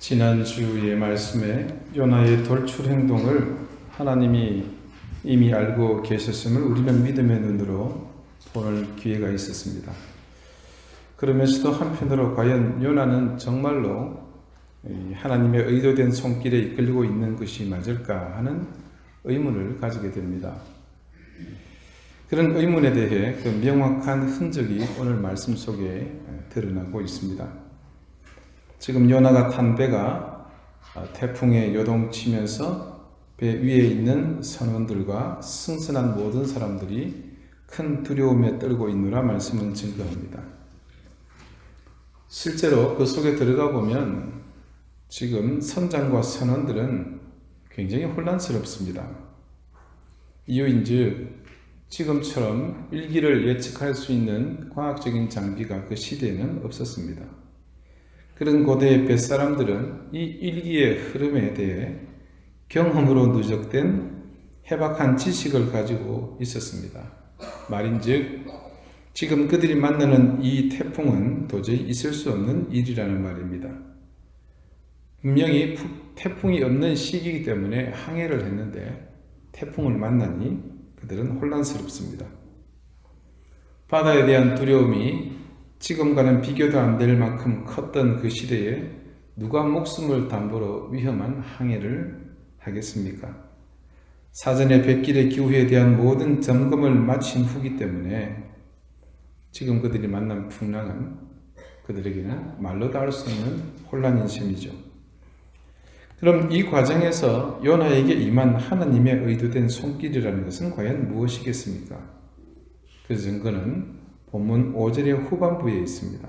지난주의 말씀에 요나의 돌출 행동을 하나님이 이미 알고 계셨음을 우리는 믿음의 눈으로 보는 기회가 있었습니다. 그러면서도 한편으로 과연 요나는 정말로 하나님의 의도된 손길에 이끌리고 있는 것이 맞을까 하는 의문을 가지게 됩니다. 그런 의문에 대해 그 명확한 흔적이 오늘 말씀 속에 드러나고 있습니다. 지금 요나가 탄 배가 태풍에 요동치면서 배 위에 있는 선원들과 승선한 모든 사람들이 큰 두려움에 떨고 있노라 말씀은 증거합니다. 실제로 그 속에 들어가 보면 지금 선장과 선원들은 굉장히 혼란스럽습니다. 이유인즉 지금처럼 일기를 예측할 수 있는 과학적인 장비가 그 시대에는 없었습니다. 그런 고대의 뱃사람들은 이 일기의 흐름에 대해 경험으로 누적된 해박한 지식을 가지고 있었습니다. 말인즉 지금 그들이 만나는 이 태풍은 도저히 있을 수 없는 일이라는 말입니다. 분명히 태풍이 없는 시기이기 때문에 항해를 했는데 태풍을 만나니 그들은 혼란스럽습니다. 바다에 대한 두려움이 지금과는 비교도 안 될 만큼 컸던 그 시대에 누가 목숨을 담보로 위험한 항해를 하겠습니까? 사전에 뱃길의 기후에 대한 모든 점검을 마친 후기 때문에 지금 그들이 만난 풍랑은 그들에게는 말로 다 할 수 없는 혼란인 셈이죠. 그럼 이 과정에서 요나에게 임한 하나님의 의도된 손길이라는 것은 과연 무엇이겠습니까? 그 증거는 본문 5절의 후반부에 있습니다.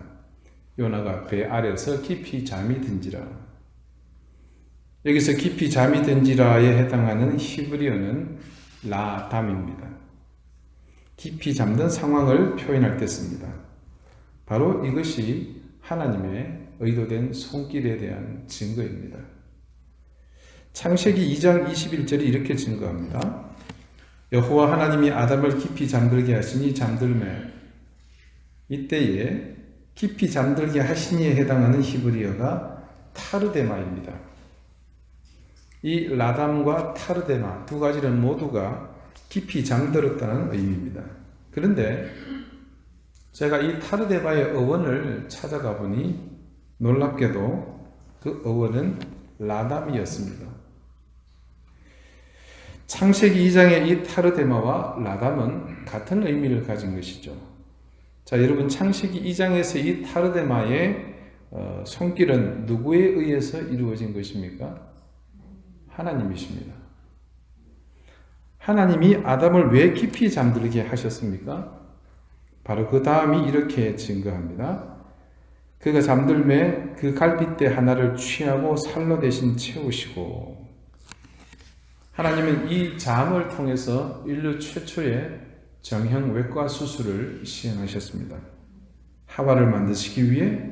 요나가 배 아래서 깊이 잠이 든지라. 여기서 깊이 잠이 든지라에 해당하는 히브리어는 라담입니다. 깊이 잠든 상황을 표현할 때 씁니다. 바로 이것이 하나님의 의도된 손길에 대한 증거입니다. 창세기 2장 21절이 이렇게 증거합니다. 여호와 하나님이 아담을 깊이 잠들게 하시니 잠들매. 이때에 깊이 잠들게 하시니에 해당하는 히브리어가 타르데마입니다. 이 라담과 타르데마 두 가지는 모두가 깊이 잠들었다는 의미입니다. 그런데 제가 이 타르데마의 어원을 찾아가 보니 놀랍게도 그 어원은 라담이었습니다. 창세기 2장의 이 타르데마와 라담은 같은 의미를 가진 것이죠. 자, 여러분 창세기 2장에서 이 타르데마의 손길은 누구에 의해서 이루어진 것입니까? 하나님이십니다. 하나님이 아담을 왜 깊이 잠들게 하셨습니까? 바로 그 다음이 이렇게 증거합니다. 그가 잠들매 그 갈빗대 하나를 취하고 살로 대신 채우시고. 하나님은 이 잠을 통해서 인류 최초의 정형 외과 수술을 시행하셨습니다. 하와를 만드시기 위해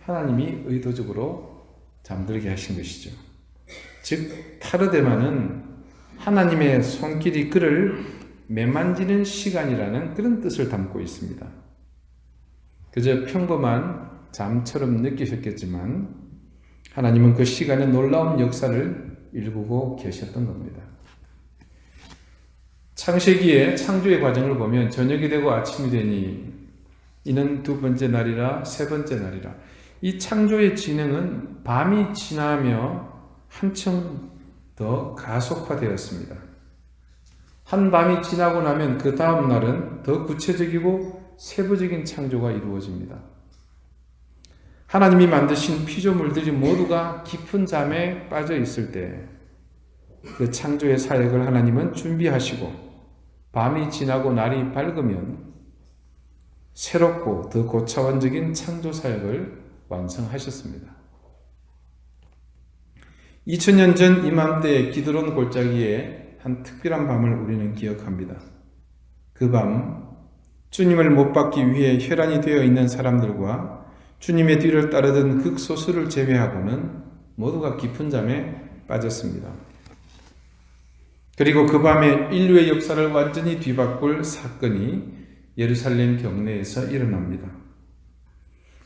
하나님이 의도적으로 잠들게 하신 것이죠. 즉 타르데마는 하나님의 손길이 그를 매만지는 시간이라는 그런 뜻을 담고 있습니다. 그저 평범한 잠처럼 느끼셨겠지만 하나님은 그 시간에 놀라운 역사를 일구고 계셨던 겁니다. 창세기의 창조의 과정을 보면 저녁이 되고 아침이 되니 이는 두 번째 날이라 세 번째 날이라. 이 창조의 진행은 밤이 지나며 한층 더 가속화되었습니다. 한 밤이 지나고 나면 그 다음 날은 더 구체적이고 세부적인 창조가 이루어집니다. 하나님이 만드신 피조물들이 모두가 깊은 잠에 빠져 있을 때 그 창조의 사역을 하나님은 준비하시고 밤이 지나고 날이 밝으면 새롭고 더 고차원적인 창조 사역을 완성하셨습니다. 2000년 전 이맘때 기드론 골짜기에 한 특별한 밤을 우리는 기억합니다. 그 밤 주님을 못 받기 위해 혈안이 되어 있는 사람들과 주님의 뒤를 따르던 극소수를 제외하고는 모두가 깊은 잠에 빠졌습니다. 그리고 그 밤에 인류의 역사를 완전히 뒤바꿀 사건이 예루살렘 경내에서 일어납니다.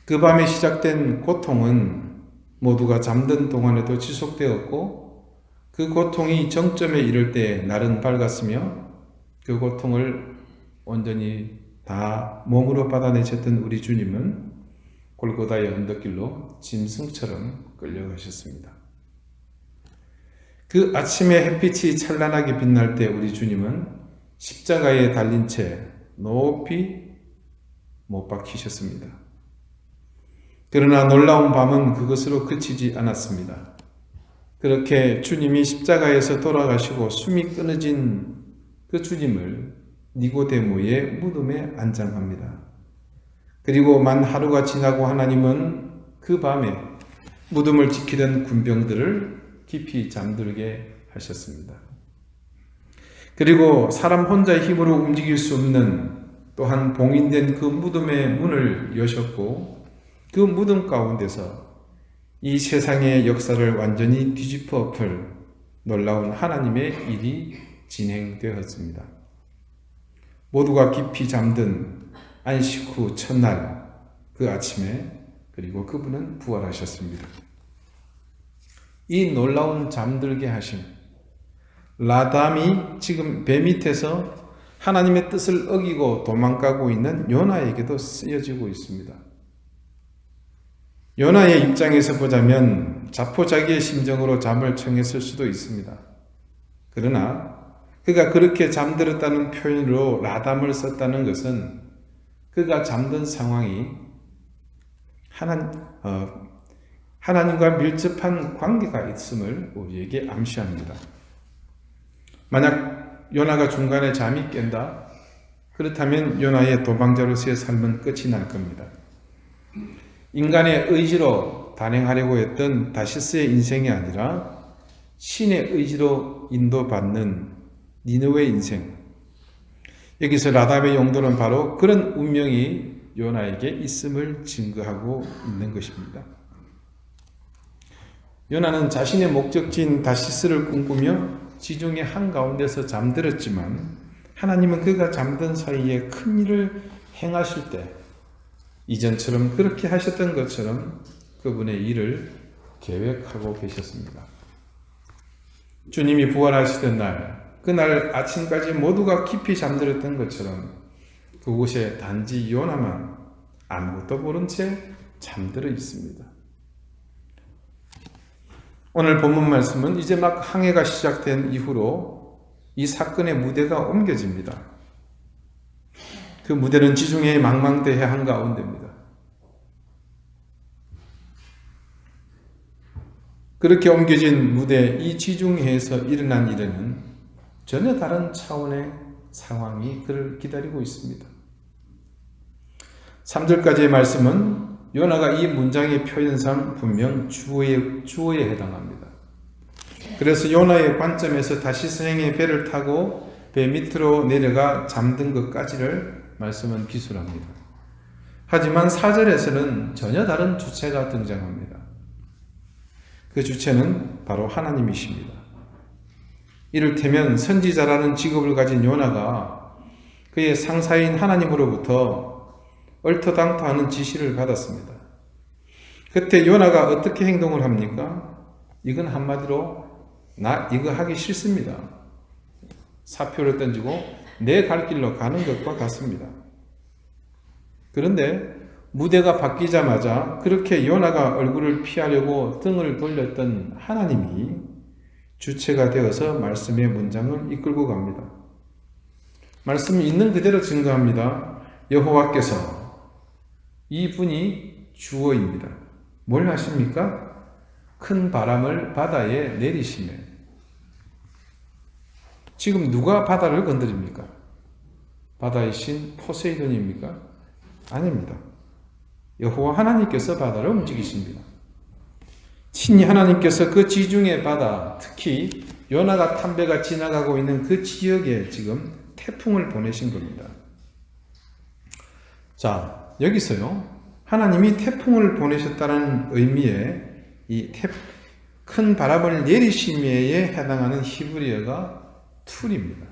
그 밤에 시작된 고통은 모두가 잠든 동안에도 지속되었고 그 고통이 정점에 이를 때 날은 밝았으며 그 고통을 온전히 다 몸으로 받아내셨던 우리 주님은 골고다의 언덕길로 짐승처럼 끌려가셨습니다. 그 아침에 햇빛이 찬란하게 빛날 때 우리 주님은 십자가에 달린 채 높이 못 박히셨습니다. 그러나 놀라운 밤은 그것으로 그치지 않았습니다. 그렇게 주님이 십자가에서 돌아가시고 숨이 끊어진 그 주님을 니고데모의 무덤에 안장합니다. 그리고 만 하루가 지나고 하나님은 그 밤에 무덤을 지키던 군병들을 깊이 잠들게 하셨습니다. 그리고 사람 혼자의 힘으로 움직일 수 없는 또한 봉인된 그 무덤의 문을 여셨고 그 무덤 가운데서 이 세상의 역사를 완전히 뒤집어 엎을 놀라운 하나님의 일이 진행되었습니다. 모두가 깊이 잠든 안식 후 첫날 그 아침에 그리고 그분은 부활하셨습니다. 이 놀라운 잠들게 하심, 라담이 지금 배 밑에서 하나님의 뜻을 어기고 도망가고 있는 요나에게도 쓰여지고 있습니다. 요나의 입장에서 보자면 자포자기의 심정으로 잠을 청했을 수도 있습니다. 그러나 그가 그렇게 잠들었다는 표현으로 라담을 썼다는 것은 그가 잠든 상황이 하나님과 밀접한 관계가 있음을 우리에게 암시합니다. 만약 요나가 중간에 잠이 깬다? 그렇다면 요나의 도망자로서의 삶은 끝이 날 겁니다. 인간의 의지로 단행하려고 했던 다시스의 인생이 아니라 신의 의지로 인도받는 니느웨의 인생. 여기서 라담의 용도는 바로 그런 운명이 요나에게 있음을 증거하고 있는 것입니다. 요나는 자신의 목적지인 다시스를 꿈꾸며 지중해 한가운데서 잠들었지만 하나님은 그가 잠든 사이에 큰 일을 행하실 때 이전처럼 그렇게 하셨던 것처럼 그분의 일을 계획하고 계셨습니다. 주님이 부활하시던 날, 그날 아침까지 모두가 깊이 잠들었던 것처럼 그곳에 단지 요나만 아무것도 모른 채 잠들어 있습니다. 오늘 본문 말씀은 이제 막 항해가 시작된 이후로 이 사건의 무대가 옮겨집니다. 그 무대는 지중해의 망망대해 한가운데입니다. 그렇게 옮겨진 무대, 이 지중해에서 일어난 일에는 전혀 다른 차원의 상황이 그를 기다리고 있습니다. 3절까지의 말씀은 요나가 이 문장의 표현상 분명 주어에 해당합니다. 그래서 요나의 관점에서 다시 서행의 배를 타고 배 밑으로 내려가 잠든 것까지를 말씀은 기술합니다. 하지만 4절에서는 전혀 다른 주체가 등장합니다. 그 주체는 바로 하나님이십니다. 이를테면 선지자라는 직업을 가진 요나가 그의 상사인 하나님으로부터 얼토당토하는 지시를 받았습니다. 그때 요나가 어떻게 행동을 합니까? 이건 한마디로 나 이거 하기 싫습니다. 사표를 던지고 내 갈 길로 가는 것과 같습니다. 그런데 무대가 바뀌자마자 그렇게 요나가 얼굴을 피하려고 등을 돌렸던 하나님이 주체가 되어서 말씀의 문장을 이끌고 갑니다. 말씀이 있는 그대로 증거합니다. 여호와께서 이분이 주어입니다. 뭘 하십니까? 큰 바람을 바다에 내리시네. 지금 누가 바다를 건드립니까? 바다의 신 포세이돈입니까? 아닙니다. 여호와 하나님께서 바다를 움직이십니다. 친히 하나님께서 그 지중해 바다, 특히 요나가 탄 배가 지나가고 있는 그 지역에 지금 태풍을 보내신 겁니다. 자, 여기서요, 하나님이 태풍을 보내셨다는 의미의 이 큰 바람을 내리심에 해당하는 히브리어가 툴입니다.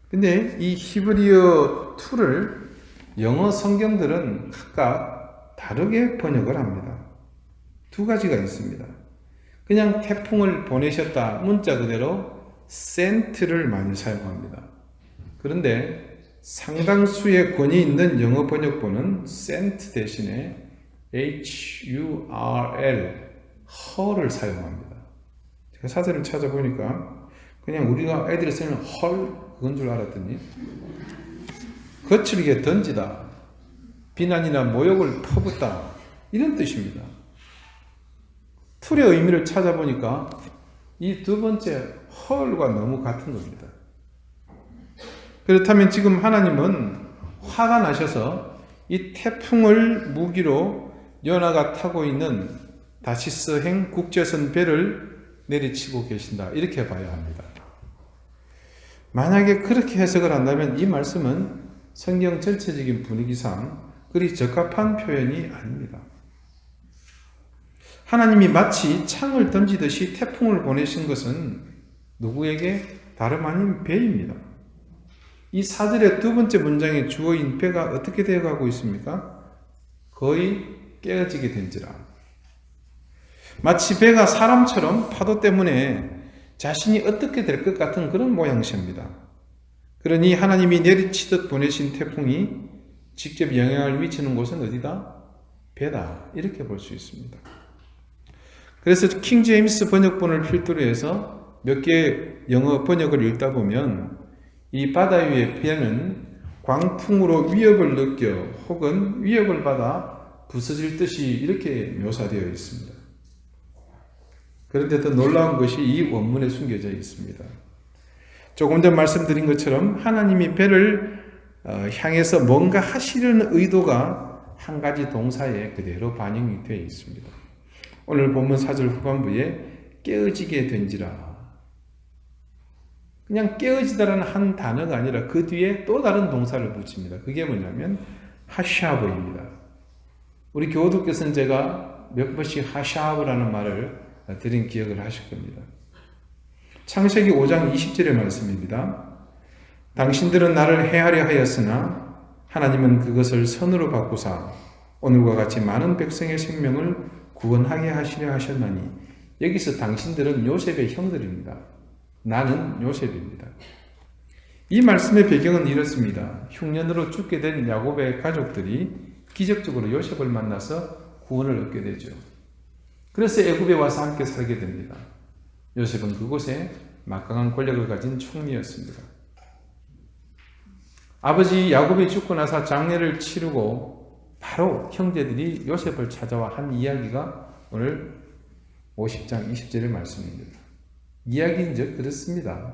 근데 이 히브리어 툴을 영어 성경들은 각각 다르게 번역을 합니다. 두 가지가 있습니다. 그냥 태풍을 보내셨다, 문자 그대로 sent를 많이 사용합니다. 그런데 상당수의 권위 있는 영어 번역본은 sent 대신에 HURL, her를 사용합니다. 제가 사전을 찾아보니까 그냥 우리가 애들이 쓰는 헐 그건 줄 알았더니 거칠게 던지다, 비난이나 모욕을 퍼붓다 이런 뜻입니다. 툴의 의미를 찾아보니까 이 두 번째 헐과 너무 같은 겁니다. 그렇다면 지금 하나님은 화가 나셔서 이 태풍을 무기로 요나가 타고 있는 다시스행 국제선 배를 내리치고 계신다, 이렇게 봐야 합니다. 만약에 그렇게 해석을 한다면 이 말씀은 성경 전체적인 분위기상 그리 적합한 표현이 아닙니다. 하나님이 마치 창을 던지듯이 태풍을 보내신 것은 누구에게? 다름 아닌 배입니다. 이 사절의 두 번째 문장의 주어인 배가 어떻게 되어가고 있습니까? 거의 깨어지게 된지라. 마치 배가 사람처럼 파도 때문에 자신이 어떻게 될 것 같은 그런 모양새입니다. 그러니 하나님이 내리치듯 보내신 태풍이 직접 영향을 미치는 곳은 어디다? 배다, 이렇게 볼 수 있습니다. 그래서 킹 제임스 번역본을 필두로 해서 몇 개의 영어 번역을 읽다 보면 이 바다 위의 배는 광풍으로 위협을 느껴 혹은 위협을 받아 부서질 듯이 이렇게 묘사되어 있습니다. 그런데 더 놀라운 것이 이 원문에 숨겨져 있습니다. 조금 전 말씀드린 것처럼 하나님이 배를 향해서 뭔가 하시려는 의도가 한 가지 동사에 그대로 반영이 되어 있습니다. 오늘 본문 4절 후반부에 깨어지게 된지라. 그냥 깨어지다라는 한 단어가 아니라 그 뒤에 또 다른 동사를 붙입니다. 그게 뭐냐면 하샤브입니다. 우리 교도께서는 제가 몇 번씩 하샤브라는 말을 드린 기억을 하실 겁니다. 창세기 5장 20절의 말씀입니다. 당신들은 나를 해하려 하였으나 하나님은 그것을 선으로 바꾸사 오늘과 같이 많은 백성의 생명을 구원하게 하시려 하셨나니, 여기서 당신들은 요셉의 형들입니다. 나는 요셉입니다. 이 말씀의 배경은 이렇습니다. 흉년으로 죽게 된 야곱의 가족들이 기적적으로 요셉을 만나서 구원을 얻게 되죠. 그래서 애굽에 와서 함께 살게 됩니다. 요셉은 그곳에 막강한 권력을 가진 총리였습니다. 아버지 야곱이 죽고 나서 장례를 치르고 바로 형제들이 요셉을 찾아와 한 이야기가 오늘 50장 20절의 말씀입니다. 이야기인즉 그렇습니다.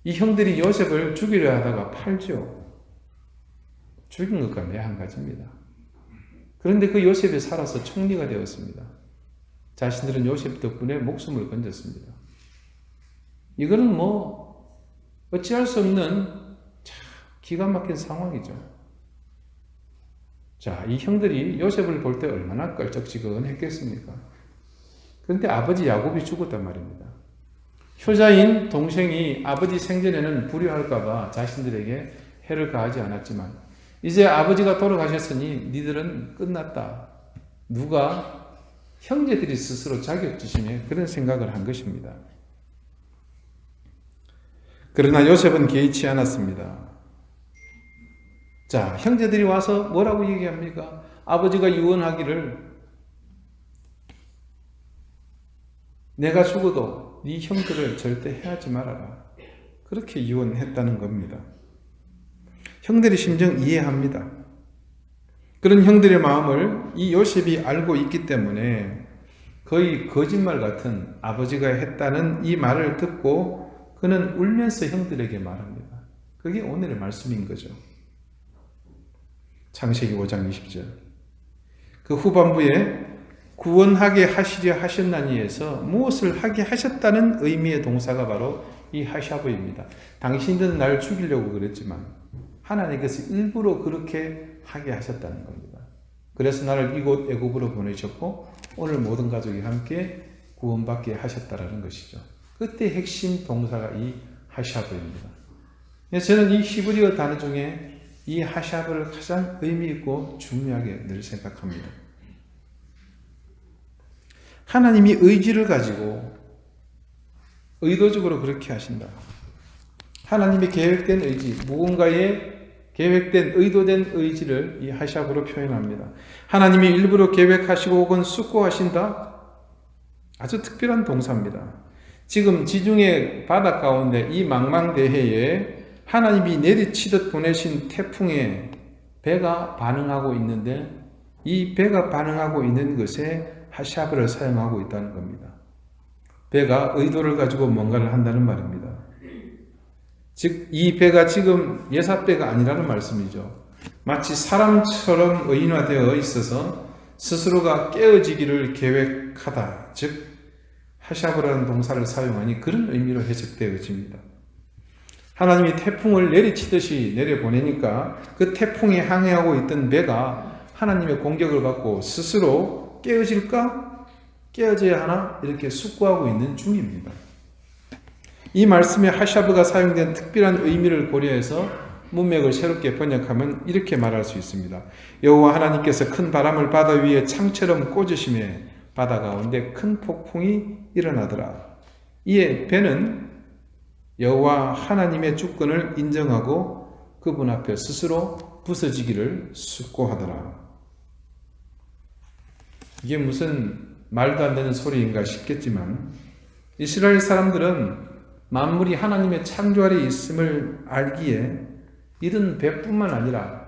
이 형들이 요셉을 죽이려 하다가 팔죠. 죽인 것과 매한 가지입니다. 그런데 그 요셉이 살아서 총리가 되었습니다. 자신들은 요셉 덕분에 목숨을 건졌습니다. 이거는 어찌할 수 없는 참 기가 막힌 상황이죠. 자, 이 형들이 요셉을 볼 때 얼마나 껄쩍지근했겠습니까? 그런데 아버지 야곱이 죽었단 말입니다. 효자인 동생이 아버지 생전에는 불효할까봐 자신들에게 해를 가하지 않았지만 이제 아버지가 돌아가셨으니 니들은 끝났다. 누가? 형제들이 스스로 자격지심에 그런 생각을 한 것입니다. 그러나 요셉은 개의치 않았습니다. 자, 형제들이 와서 뭐라고 얘기합니까? 아버지가 유언하기를 내가 죽어도 네 형들을 절대 해하지 말아라. 그렇게 유언했다는 겁니다. 형들의 심정 이해합니다. 그런 형들의 마음을 이 요셉이 알고 있기 때문에 거의 거짓말 같은 아버지가 했다는 이 말을 듣고 그는 울면서 형들에게 말합니다. 그게 오늘의 말씀인 거죠. 창세기 5장 20절. 그 후반부에 구원하게 하시려 하셨나니에서 무엇을 하게 하셨다는 의미의 동사가 바로 이 하샤브입니다. 당신들은 날 죽이려고 그랬지만 하나님께서 일부러 그렇게 하게 하셨다는 겁니다. 그래서 나를 이곳 애굽으로 보내셨고 오늘 모든 가족이 함께 구원받게 하셨다라는 것이죠. 그때 핵심 동사가 이 하샤브입니다. 저는 이 히브리어 단어 중에 이 하샤브를 가장 의미 있고 중요하게 늘 생각합니다. 하나님이 의지를 가지고 의도적으로 그렇게 하신다. 하나님의 계획된 의지, 무언가의 계획된 의도된 의지를 이 하샵으로 표현합니다. 하나님이 일부러 계획하시고 혹은 숙고하신다. 아주 특별한 동사입니다. 지금 지중해 바다 가운데 이 망망대해에 하나님이 내리치듯 보내신 태풍에 배가 반응하고 있는데 이 배가 반응하고 있는 것에 하샵을 사용하고 있다는 겁니다. 배가 의도를 가지고 뭔가를 한다는 말입니다. 즉, 이 배가 지금 예사배가 아니라는 말씀이죠. 마치 사람처럼 의인화되어 있어서 스스로가 깨어지기를 계획하다. 즉, 하샤브라는 동사를 사용하니 그런 의미로 해석되어집니다. 하나님이 태풍을 내리치듯이 내려보내니까 그 태풍에 항해하고 있던 배가 하나님의 공격을 받고 스스로 깨어질까? 깨어져야 하나? 이렇게 숙고하고 있는 중입니다. 이 말씀에 하샤브가 사용된 특별한 의미를 고려해서 문맥을 새롭게 번역하면 이렇게 말할 수 있습니다. 여호와 하나님께서 큰 바람을 바다 위에 창처럼 꽂으심에 바다 가운데 큰 폭풍이 일어나더라. 이에 배는 여호와 하나님의 주권을 인정하고 그분 앞에 스스로 부서지기를 숙고하더라. 이게 무슨 말도 안 되는 소리인가 싶겠지만 이스라엘 사람들은 만물이 하나님의 창조 아래 있음을 알기에 이런 배뿐만 아니라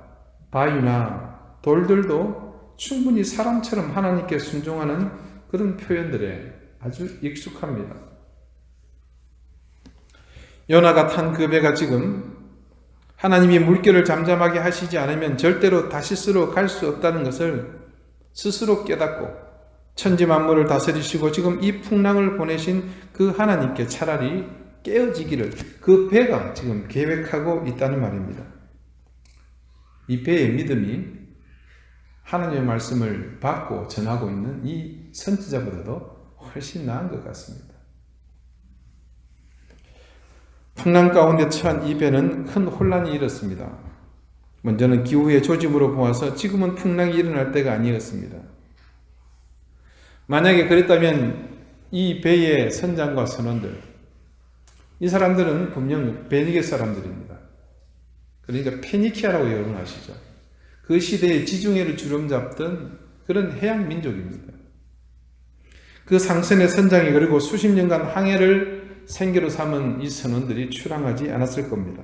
바위나 돌들도 충분히 사람처럼 하나님께 순종하는 그런 표현들에 아주 익숙합니다. 요나가 탄 그 배가 지금 하나님이 물결을 잠잠하게 하시지 않으면 절대로 다시스로 갈 수 없다는 것을 스스로 깨닫고 천지 만물을 다스리시고 지금 이 풍랑을 보내신 그 하나님께 차라리 깨어지기를 그 배가 지금 계획하고 있다는 말입니다. 이 배의 믿음이 하나님의 말씀을 받고 전하고 있는 이 선지자보다도 훨씬 나은 것 같습니다. 풍랑 가운데 처한 이 배는 큰 혼란이 일었습니다. 먼저는 기후의 조짐으로 보아서 지금은 풍랑이 일어날 때가 아니었습니다. 만약에 그랬다면 이 배의 선장과 선원들, 이 사람들은 분명 베니게 사람들입니다. 그러니까 페니키아라고 여론하시죠. 그 시대의 지중해를 주름잡던 그런 해양 민족입니다. 그 상선의 선장이 그리고 수십 년간 항해를 생계로 삼은 이 선원들이 출항하지 않았을 겁니다.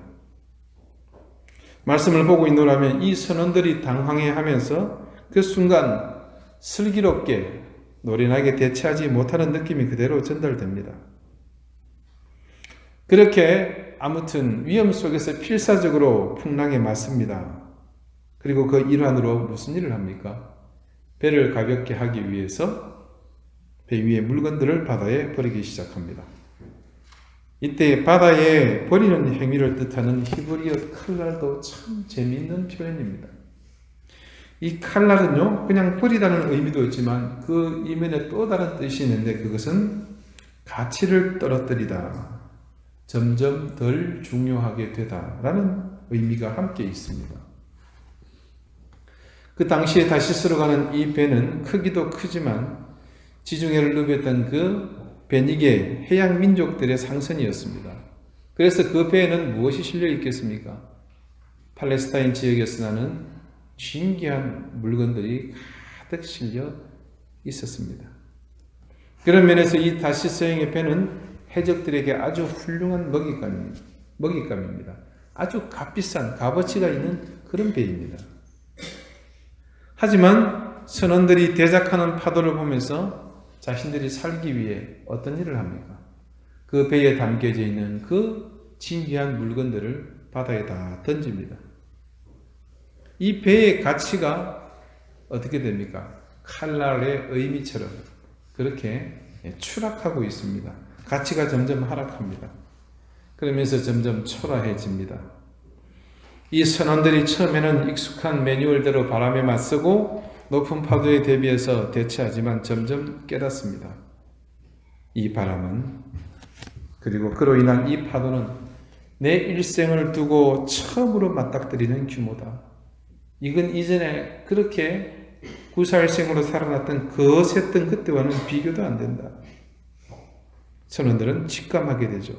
말씀을 보고 있노라면 이 선원들이 당황해하면서 그 순간 슬기롭게 노련하게 대처하지 못하는 느낌이 그대로 전달됩니다. 그렇게 아무튼 위험 속에서 필사적으로 풍랑에 맞습니다. 그리고 그 일환으로 무슨 일을 합니까? 배를 가볍게 하기 위해서 배 위의 물건들을 바다에 버리기 시작합니다. 이때 바다에 버리는 행위를 뜻하는 히브리어 칼날도 참 재미있는 표현입니다. 이 칼날은요, 그냥 버리다는 의미도 있지만 그 이면에 또 다른 뜻이 있는데 그것은 가치를 떨어뜨리다, 점점 덜 중요하게 되다라는 의미가 함께 있습니다. 그 당시에 다시스로 가는 이 배는 크기도 크지만 지중해를 누볐던 그 베니게 해양 민족들의 상선이었습니다. 그래서 그 배에는 무엇이 실려 있겠습니까? 팔레스타인 지역에서 나는 신기한 물건들이 가득 실려 있었습니다. 그런 면에서 이 다시스행의 배는 해적들에게 아주 훌륭한 먹잇감입니다. 아주 값비싼 값어치가 있는 그런 배입니다. 하지만 선원들이 대작하는 파도를 보면서 자신들이 살기 위해 어떤 일을 합니까? 그 배에 담겨져 있는 그 진귀한 물건들을 바다에다 던집니다. 이 배의 가치가 어떻게 됩니까? 칼날의 의미처럼 그렇게 추락하고 있습니다. 가치가 점점 하락합니다. 그러면서 점점 초라해집니다. 이 선원들이 처음에는 익숙한 매뉴얼대로 바람에 맞서고 높은 파도에 대비해서 대처하지만 점점 깨닫습니다. 이 바람은 그리고 그로 인한 이 파도는 내 일생을 두고 처음으로 맞닥뜨리는 규모다. 이건 이전에 그렇게 구사일생으로 살아났던 거셌던 그때와는 비교도 안 된다. 선원들은 직감하게 되죠.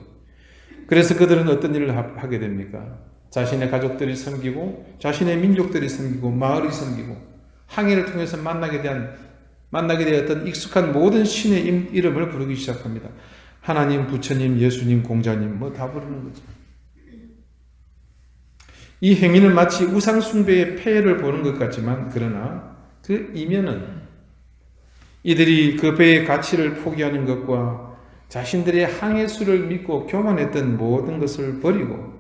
그래서 그들은 어떤 일을 하게 됩니까? 자신의 가족들이 섬기고 자신의 민족들이 섬기고 마을이 섬기고 항해를 통해서 만나게 되었던 익숙한 모든 신의 이름을 부르기 시작합니다. 하나님, 부처님, 예수님, 공자님 뭐 다 부르는 거죠. 이 행위는 마치 우상 숭배의 폐해를 보는 것 같지만 그러나 그 이면은 이들이 그 배의 가치를 포기하는 것과 자신들의 항해수를 믿고 교만했던 모든 것을 버리고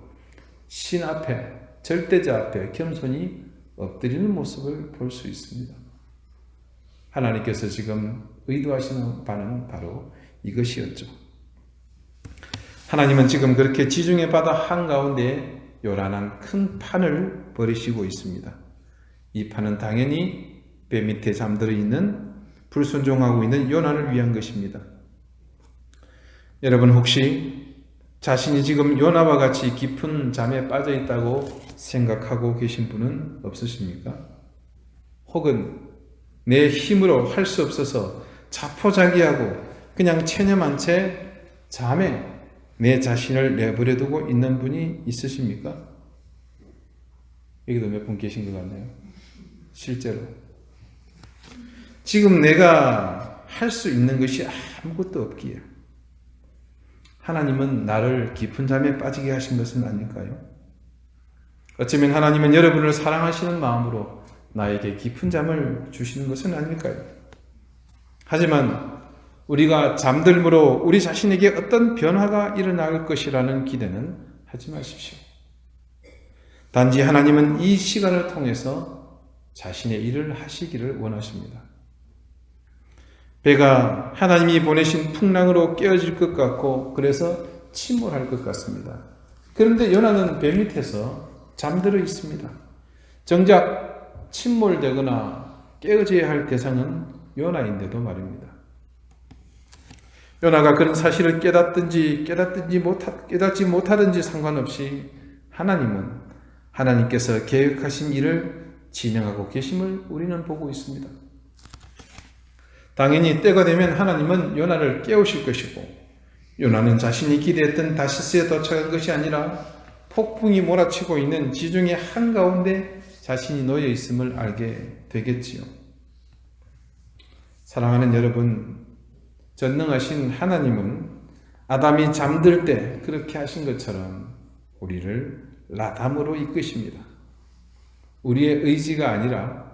신 앞에, 절대자 앞에 겸손히 엎드리는 모습을 볼 수 있습니다. 하나님께서 지금 의도하시는 바는 바로 이것이었죠. 하나님은 지금 그렇게 지중해 바다 한가운데 요란한 큰 판을 버리시고 있습니다. 이 판은 당연히 배 밑에 잠들어 있는 불순종하고 있는 요나를 위한 것입니다. 여러분 혹시 자신이 지금 요나와 같이 깊은 잠에 빠져 있다고 생각하고 계신 분은 없으십니까? 혹은 내 힘으로 할 수 없어서 자포자기하고 그냥 체념한 채 잠에 내 자신을 내버려 두고 있는 분이 있으십니까? 여기도 몇 분 계신 것 같네요. 실제로. 지금 내가 할 수 있는 것이 아무것도 없기에 하나님은 나를 깊은 잠에 빠지게 하신 것은 아닐까요? 어쩌면 하나님은 여러분을 사랑하시는 마음으로 나에게 깊은 잠을 주시는 것은 아닐까요? 하지만 우리가 잠들므로 우리 자신에게 어떤 변화가 일어날 것이라는 기대는 하지 마십시오. 단지 하나님은 이 시간을 통해서 자신의 일을 하시기를 원하십니다. 배가 하나님이 보내신 풍랑으로 깨어질 것 같고 그래서 침몰할 것 같습니다. 그런데 요나는 배 밑에서 잠들어 있습니다. 정작 침몰되거나 깨어져야 할 대상은 요나인데도 말입니다. 요나가 그런 사실을 깨닫지 못하든지 상관없이 하나님께서 계획하신 일을 진행하고 계심을 우리는 보고 있습니다. 당연히 때가 되면 하나님은 요나를 깨우실 것이고 요나는 자신이 기대했던 다시스에 도착한 것이 아니라 폭풍이 몰아치고 있는 지중해 한가운데 자신이 놓여 있음을 알게 되겠지요. 사랑하는 여러분, 전능하신 하나님은 아담이 잠들 때 그렇게 하신 것처럼 우리를 라담으로 이끄십니다. 우리의 의지가 아니라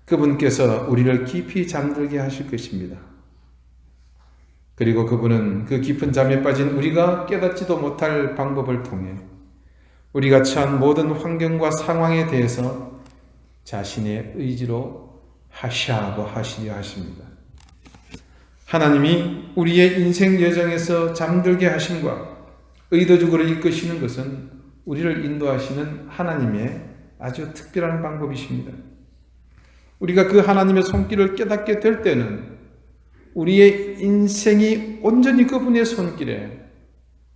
그분께서 우리를 깊이 잠들게 하실 것입니다. 그리고 그분은 그 깊은 잠에 빠진 우리가 깨닫지도 못할 방법을 통해 우리가 처한 모든 환경과 상황에 대해서 자신의 의지로 하시려 하십니다. 하나님이 우리의 인생 여정에서 잠들게 하심과 의도적으로 이끄시는 것은 우리를 인도하시는 하나님의 아주 특별한 방법이십니다. 우리가 그 하나님의 손길을 깨닫게 될 때는 우리의 인생이 온전히 그분의 손길에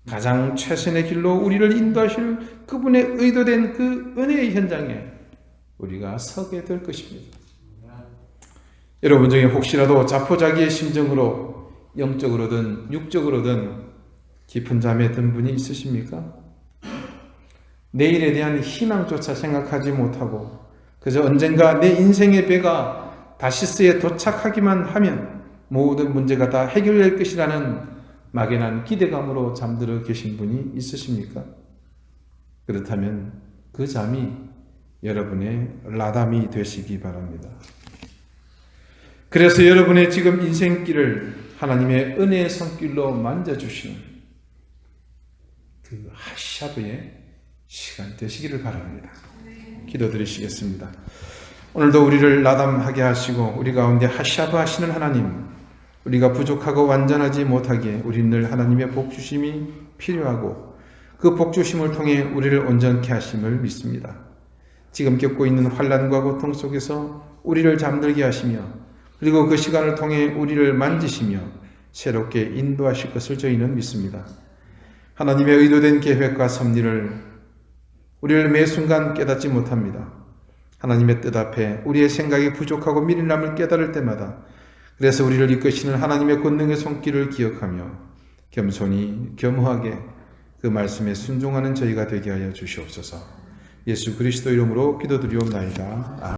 가장 최선의 길로 우리를 인도하실 그분의 의도된 그 은혜의 현장에 우리가 서게 될 것입니다. 여러분 중에 혹시라도 자포자기의 심정으로 영적으로든 육적으로든 깊은 잠에 든 분이 있으십니까? 내일에 대한 희망조차 생각하지 못하고 그저 언젠가 내 인생의 배가 다시스에 도착하기만 하면 모든 문제가 다 해결될 것이라는 막연한 기대감으로 잠들어 계신 분이 있으십니까? 그렇다면 그 잠이 여러분의 라담이 되시기 바랍니다. 그래서 여러분의 지금 인생길을 하나님의 은혜의 손길로 만져주시는 그 하샤브의 시간 되시기를 바랍니다. 기도드리시겠습니다. 오늘도 우리를 라담하게 하시고 우리 가운데 하샤브 하시는 하나님, 우리가 부족하고 완전하지 못하기에 우리는 늘 하나님의 복주심이 필요하고 그 복주심을 통해 우리를 온전케 하심을 믿습니다. 지금 겪고 있는 환난과 고통 속에서 우리를 잠들게 하시며 그리고 그 시간을 통해 우리를 만지시며 새롭게 인도하실 것을 저희는 믿습니다. 하나님의 의도된 계획과 섭리를 우리를 매 순간 깨닫지 못합니다. 하나님의 뜻 앞에 우리의 생각이 부족하고 미련함을 깨달을 때마다 그래서 우리를 이끄시는 하나님의 권능의 손길을 기억하며 겸손히 겸허하게 그 말씀에 순종하는 저희가 되게 하여 주시옵소서. 예수 그리스도 이름으로 기도드리옵나이다. 아멘.